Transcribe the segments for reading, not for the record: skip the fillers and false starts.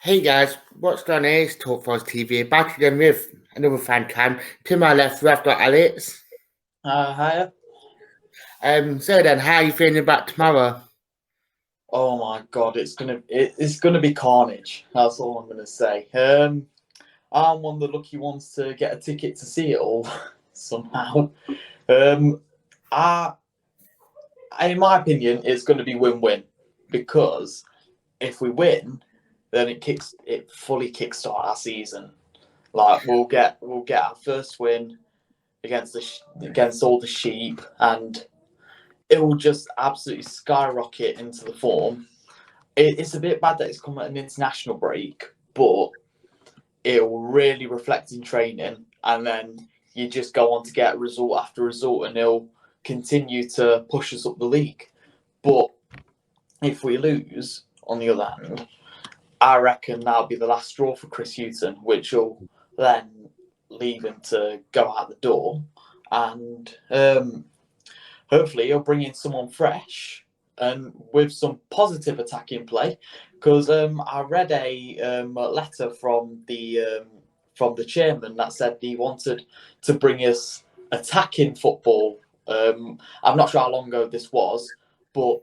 Hey guys, what's going on? It's Talk Force TV. Back again with another fan cam. To my left, we've got Alex. Hiya. So then, how are you feeling about tomorrow? Oh my god, it's gonna be carnage. That's all I'm gonna say. I'm one of the lucky ones to get a ticket to see it all somehow. Um, I, in my opinion, it's going to be win-win because if we win, then it fully kickstart our season. Like we'll get our first win against all the sheep, and it will just absolutely skyrocket into the form. It's a bit bad that it's come at an international break, but it will really reflect in training, and then you just go on to get result after result, and it'll continue to push us up the league. But if we lose, on the other hand, I reckon that'll be the last straw for Chris Hughton, which will then leave him to go out the door, and hopefully he'll bring in someone fresh and with some positive attacking play. Because I read a letter from the chairman that said he wanted to bring us attacking football. I'm not sure how long ago this was, but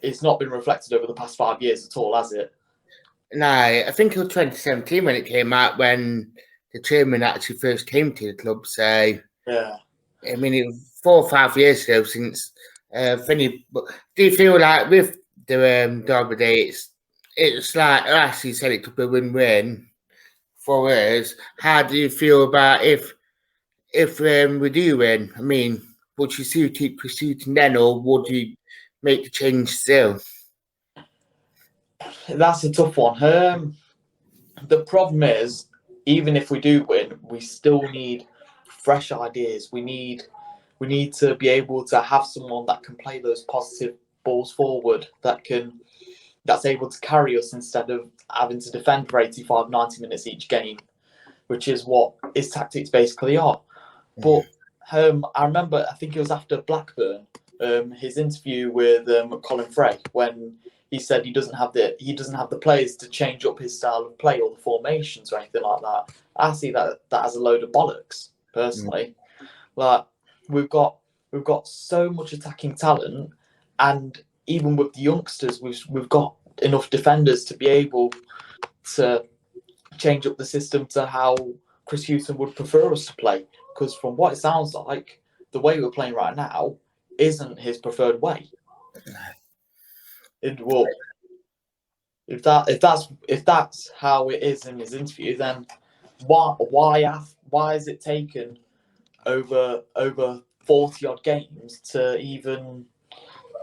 it's not been reflected over the past 5 years at all, has it? No, I think it was 2017 when it came out when the chairman actually first came to the club. So, Yeah. I mean, it was 4 or 5 years ago since Finny. But do you feel like with the Derby Day, it's like I actually said it could be a win-win for us? How do you feel about if we do win? I mean, would you still keep pursuing then, or would you make the change still? That's a tough one. The problem is, even if we do win, we still need fresh ideas. We need to be able to have someone that can play those positive balls forward, that's able to carry us instead of having to defend for 85, 90 minutes each game, which is what his tactics basically are. But I remember, I think it was after Blackburn, his interview with Colin Frey, when he said he doesn't have the players to change up his style of play or the formations or anything like that. I see that as a load of bollocks, personally. Like we've got so much attacking talent, and even with the youngsters, we've got enough defenders to be able to change up the system to how Chris Hughton would prefer us to play. Because from what it sounds like, the way we're playing right now isn't his preferred way. It will. If that's how it is in his interview, then why has it taken over 40 odd games to even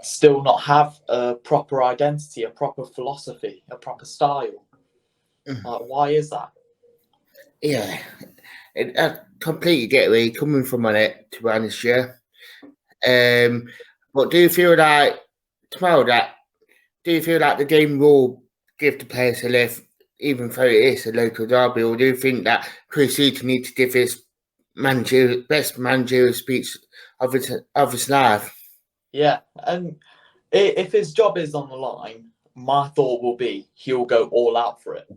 still not have a proper identity, a proper philosophy, a proper style? Like, why is that? Yeah, I completely get where you're coming from on it. To be honest, yeah. But do you feel like tomorrow that do you feel like the game will give the players a lift, even though it is a local derby, or do you think that Chris Hughton needs to give his best managerial speech of his life? Yeah, and if his job is on the line, my thought will be he'll go all out for it.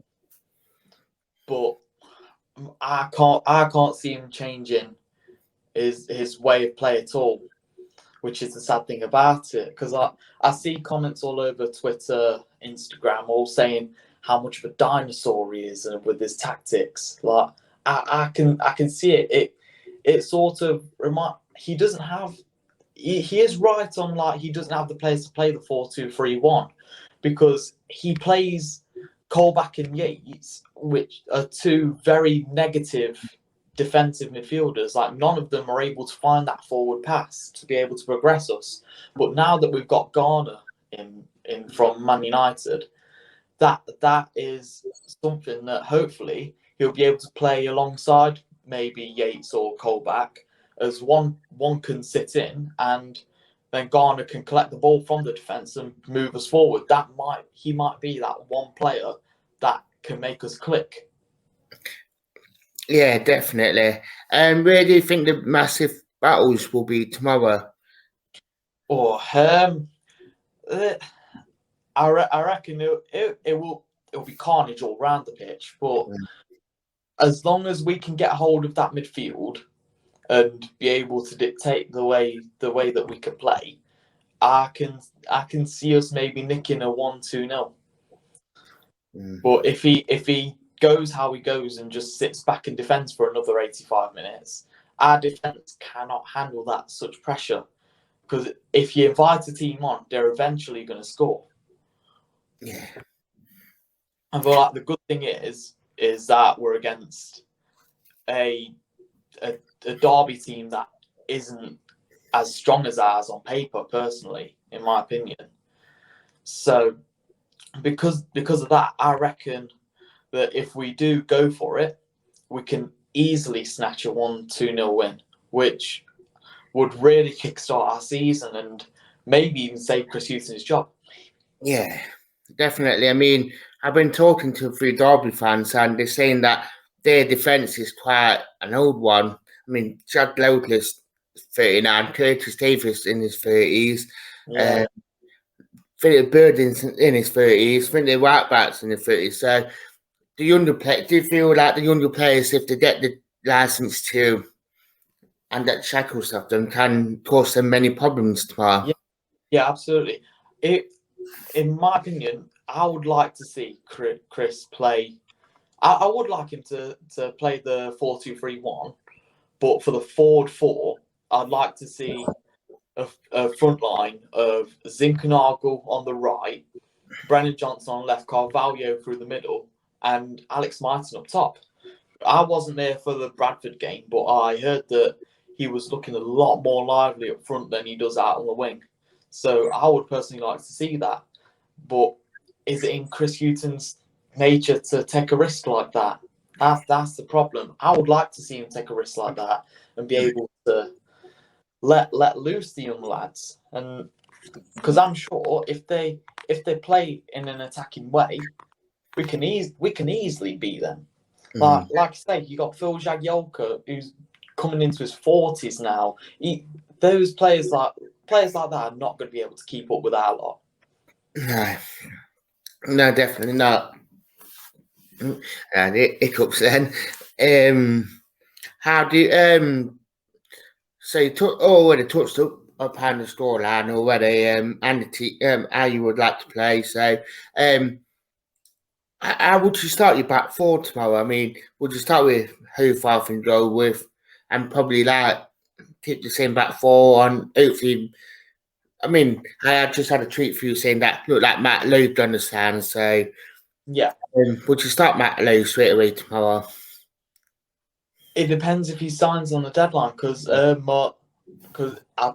But I can't see him changing his way of play at all, which is the sad thing about it. Because I see comments all over Twitter, Instagram, all saying how much of a dinosaur he is and with his tactics. Like I can see it. It sort of he doesn't have. He is right on, like, he doesn't have the players to play the 4-2-3-1 because he plays Colback and Yates, which are two very negative defensive midfielders. Like, none of them are able to find that forward pass to be able to progress us. But now that we've got Garner in from Man United, that is something that hopefully he'll be able to play alongside maybe Yates or Colback, as one can sit in, and then Garner can collect the ball from the defence and move us forward. He might be that one player that can make us click. Yeah, definitely. And where do you think the massive battles will be tomorrow? Or I reckon it will. it'll be carnage all round the pitch. But Mm. as long as we can get a hold of that midfield and be able to dictate the way that we can play, I can see us maybe nicking a 1-2-0. But if he goes how he goes and just sits back and defends for another 85 minutes, our defence cannot handle that such pressure. Because if you invite a team on, they're eventually going to score. Yeah. And but like, the good thing is that we're against a Derby team that isn't as strong as ours on paper, personally, in my opinion. So because of that, I reckon that if we do go for it, we can easily snatch a 1-2-0 win, which would really kickstart our season and maybe even save Chris Hughton's job. Yeah, definitely. I mean, I've been talking to a few Derby fans, and they're saying that their defence is quite an old one. I mean, Chad Loudless, 39, Curtis Davis in his 30s, Yeah. Philip Birding's in his 30s, Finley Whiteback's in his 30s. So, do you feel like the younger players, if they get the licence to and that shackle stuff done, can cause them many problems tomorrow? Yeah, absolutely. In my opinion, I would like to see Chris play. I would like him to play the 4-2-3-1, but for the forward four, I'd like to see a front line of Zinkernagel on the right, Brennan Johnson on left, Carvalho through the middle, and Alex Myton up top. I wasn't there for the Bradford game, but I heard that he was looking a lot more lively up front than he does out on the wing. So I would personally like to see that. But is it in Chris Hughton's nature to take a risk like that? That's the problem. I would like to see him take a risk like that and be able to let loose the young lads. And because I'm sure if they play in an attacking way, we can easily beat them. Like I say, you got Phil Jagielka, who's coming into his 40s now. Those players like that are not going to be able to keep up with our lot. No, definitely not. And hiccups then. How do you so you already touched up upon the scoreline already, and how you would like to play. So how would you start your back four tomorrow? I mean, would you start with Hoofarth and go with, and probably like keep the same back four on? Hopefully, I mean, I just had a tweet for you saying that looked like Matt Lowe done the stand. So Yeah, would you start Matt Lowe straight away tomorrow? it depends if he signs on the deadline because I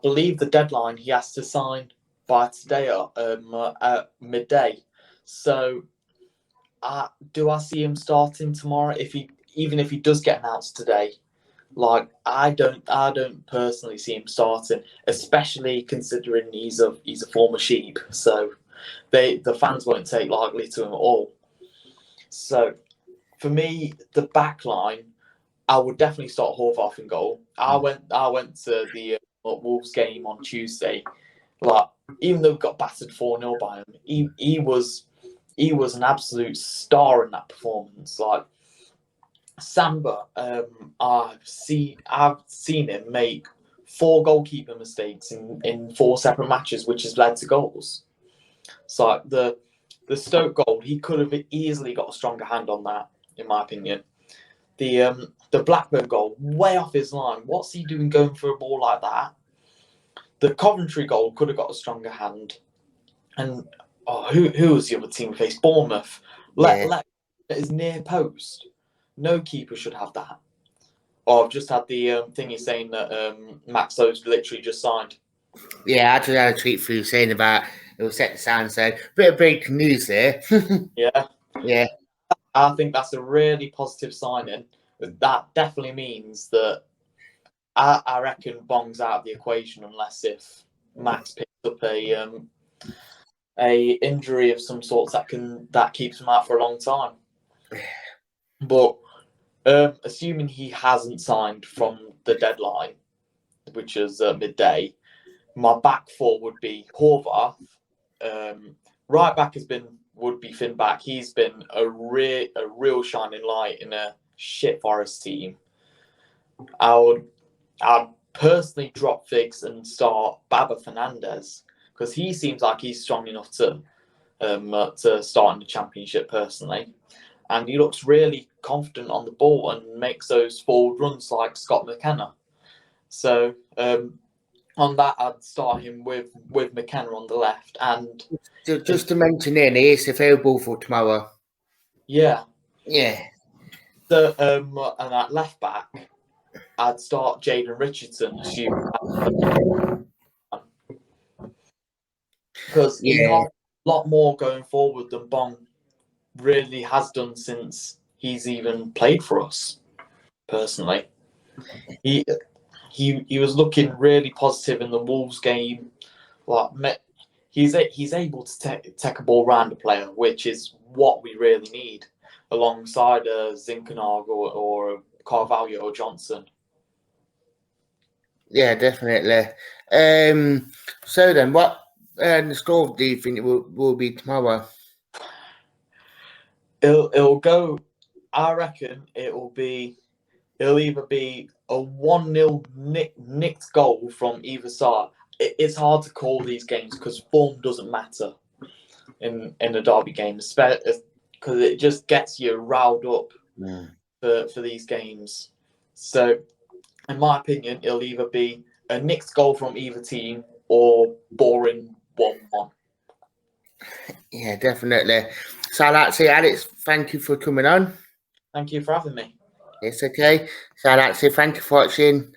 believe the deadline he has to sign by today at midday. So, do I see him starting tomorrow? Even if he does get announced today, like I don't personally see him starting, especially considering he's a former Sheep. So, the fans won't take lightly to him at all. So, for me, the back line, I would definitely start Horvath in goal. I went to the Wolves game on Tuesday. Like, even though we got battered 4-0 by him, he was an absolute star in that performance. Like Samba, I've seen him make 4 goalkeeper mistakes in 4 separate matches, which has led to goals. So like the Stoke goal, he could have easily got a stronger hand on that, in my opinion. The Blackburn goal, way off his line. What's he doing going for a ball like that? The Coventry goal could have got a stronger hand. And who was the other team we faced? Bournemouth. Let his near post. No keeper should have that. I've just had the thingy saying that Max Lowe's literally just signed. Yeah, I just had a tweet for you saying about it was set to sound. So bit of breaking news there. Yeah. Yeah. I think that's a really positive signing. That definitely means that I reckon Bong's out of the equation unless if Max picks up a injury of some sorts that keeps him out for a long time. But assuming he hasn't signed from the deadline, which is midday, my back four would be Horvath. Right back has been would be Finn back. He's been a real shining light in a shit Forest team. I'd personally drop Figs and start Baba Fernandez because he seems like he's strong enough to start in the Championship personally, and he looks really confident on the ball and makes those forward runs like Scott McKenna. So on that, I'd start him with McKenna on the left, and just to mention, he is available for tomorrow. Yeah. So and at left back, I'd start Jaden Richardson, because he has a lot more going forward than Bong really has done since he's even played for us. Personally, he was looking really positive in the Wolves game. Like he's able to take a ball round a player, which is what we really need, alongside Zinkenag or Carvalho or Johnson. Yeah, definitely. So then, what the score do you think it will be tomorrow? It'll go. I reckon it'll either be a 1-0 nicked goal from either side. It's hard to call these games because form doesn't matter in a derby game, because it just gets you riled up for these games. So, in my opinion, it'll either be a nicked goal from either team or boring 1-1. Yeah, definitely. So I'd like to say, Alex, thank you for coming on. Thank you for having me. It's okay. So I'd like to say thank you for watching.